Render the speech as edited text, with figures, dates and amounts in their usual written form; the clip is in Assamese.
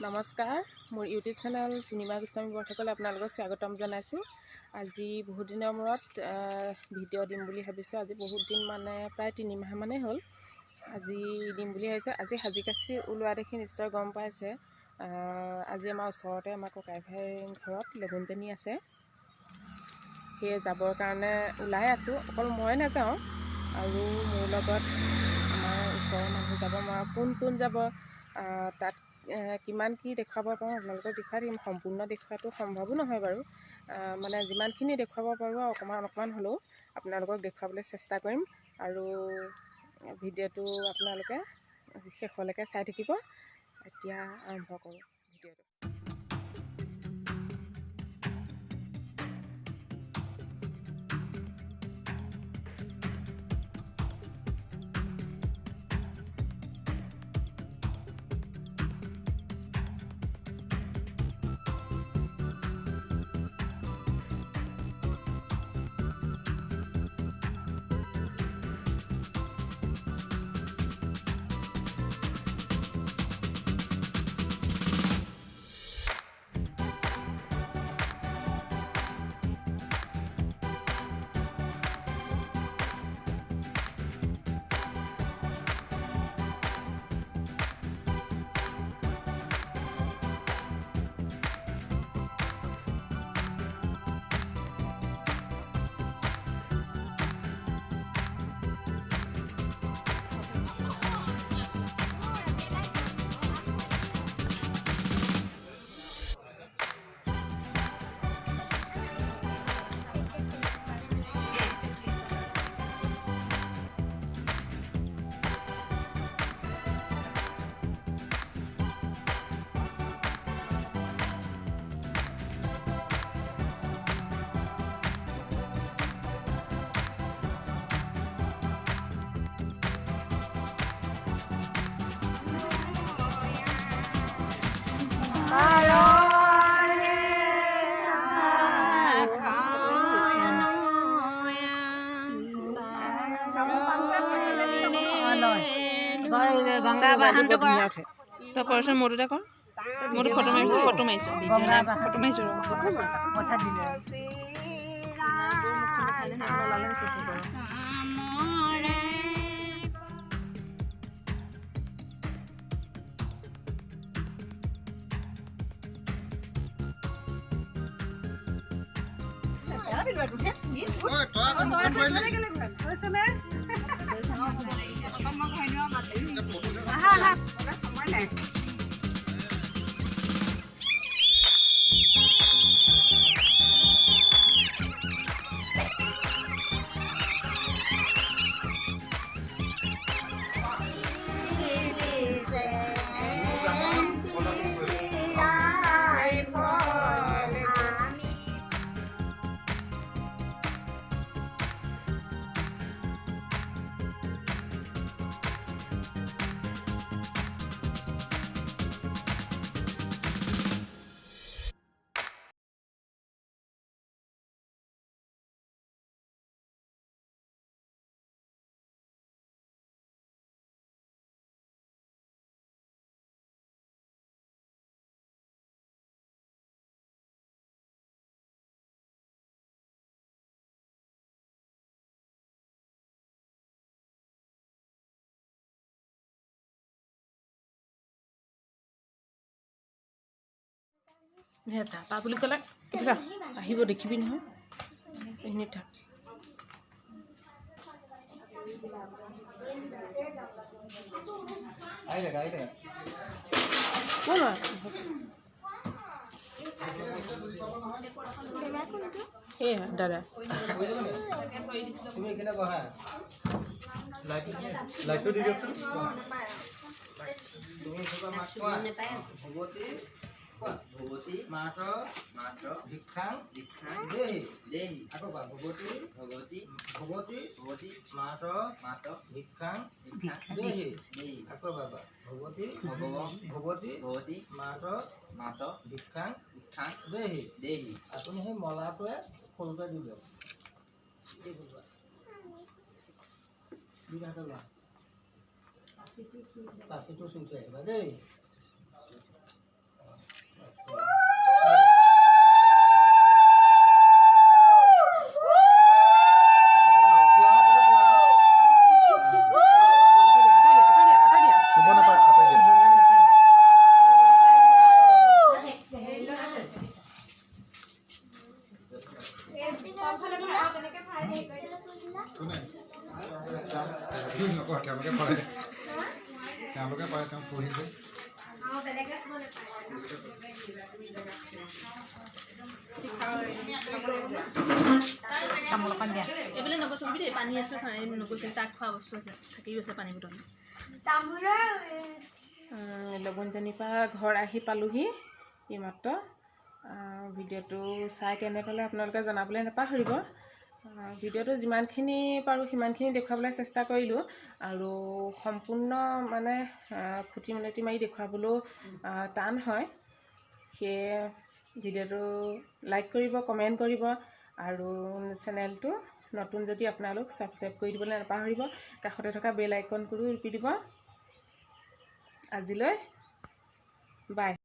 নমস্কাৰ, মোৰ ইউটিউব চেনেল পূৰ্ণিমা গোস্বামী বৰঠাকুৰলৈ আপোনালোকক স্বাগতম জনাইছোঁ। আজি বহুত দিনৰ মূৰত ভিডিঅ' দিম বুলি ভাবিছোঁ। আজি বহুত দিন মানে প্ৰায় 3 মাহমানেই হ'ল আজি দিম বুলি ভাবিছোঁ। আজি সাজি কাচি ওলোৱা দেখি নিশ্চয় গম পাইছে। আজি আমাৰ ওচৰতে আমাৰ ককাই ভাই ঘৰত লগুণজনী আছে। সেয়ে যাবৰ কাৰণে ওলাই আছোঁ। অকল মই নাযাওঁ, আৰু মোৰ লগত আমাৰ ওচৰৰ মানুহ যাব। মই কোন যাব, তাত কিমান কি দেখুৱাব পাৰোঁ আপোনালোকক দেখুৱাই দিম। সম্পূৰ্ণ দেখুৱাটো সম্ভৱো নহয় বাৰু, মানে যিমানখিনি দেখুৱাব পাৰোঁ অকণমান হ'লেও আপোনালোকক দেখুৱাবলৈ চেষ্টা কৰিম। আৰু ভিডিঅ'টো আপোনালোকে শেষলৈকে চাই থাকিব। এতিয়া আৰম্ভ কৰোঁ ভিডিঅ'টো। গংগা বাহনটো ধুনীয়া উঠে। তই কৰচোন, মোৰটোতে কৰ। মোৰতো ফটো মাৰিছোঁ। চাহপাহ বুলি ক'লে আহিব, দেখিবি নহয়। এইখিনিত থাক। দাদা লাইটটো দি দিয়কচোন। ভগৱতী মাত্ৰ ভিক্ষাং দেহি। আকৌ কোৱা, ভগৱতী মাত্ৰ ভিক্ষাং দেহি। আকৌ বাবা, ভগৱতী মাত্ৰ ভিক্ষাং দেহি। আপুনি সেই মলাটোৱে সৰুকৈ দি দিয়ক। পাচিটো চুই থৈ আহিবা দেই। কোনে নকয় তেওঁলোকে পাৰে তেওঁ পঢ়িছে এইফালে নগৈছিবি দেই পানী আছে নগৈছিল তাক খোৱা বস্তু আছে থাকি গৈছে পানী বটল লগুণজনীৰ পৰা ঘৰ আহি পালোহি এইমাত্ৰ ভিডিঅ'টো চাই কেনে পালে আপোনালোকে জনাবলৈ নাপাহৰিব ভিডিঅ'টো যিমানখিনি পাৰোঁ সিমানখিনি দেখুৱাবলৈ চেষ্টা কৰিলোঁ আৰু সম্পূৰ্ণ মানে খুটি মিনতি মাৰি দেখুৱাবলৈও টান হয় সেয়ে ভিডিঅ'টো লাইক কৰিব কমেণ্ট কৰিব আৰু চেনেলটো নতুন যদি আপোনালোক ছাবস্ক্ৰাইব কৰি দিবলৈ নাপাহৰিব কাষতে থকা বেল আইকনটো টিপি দিব আজিলৈ বাই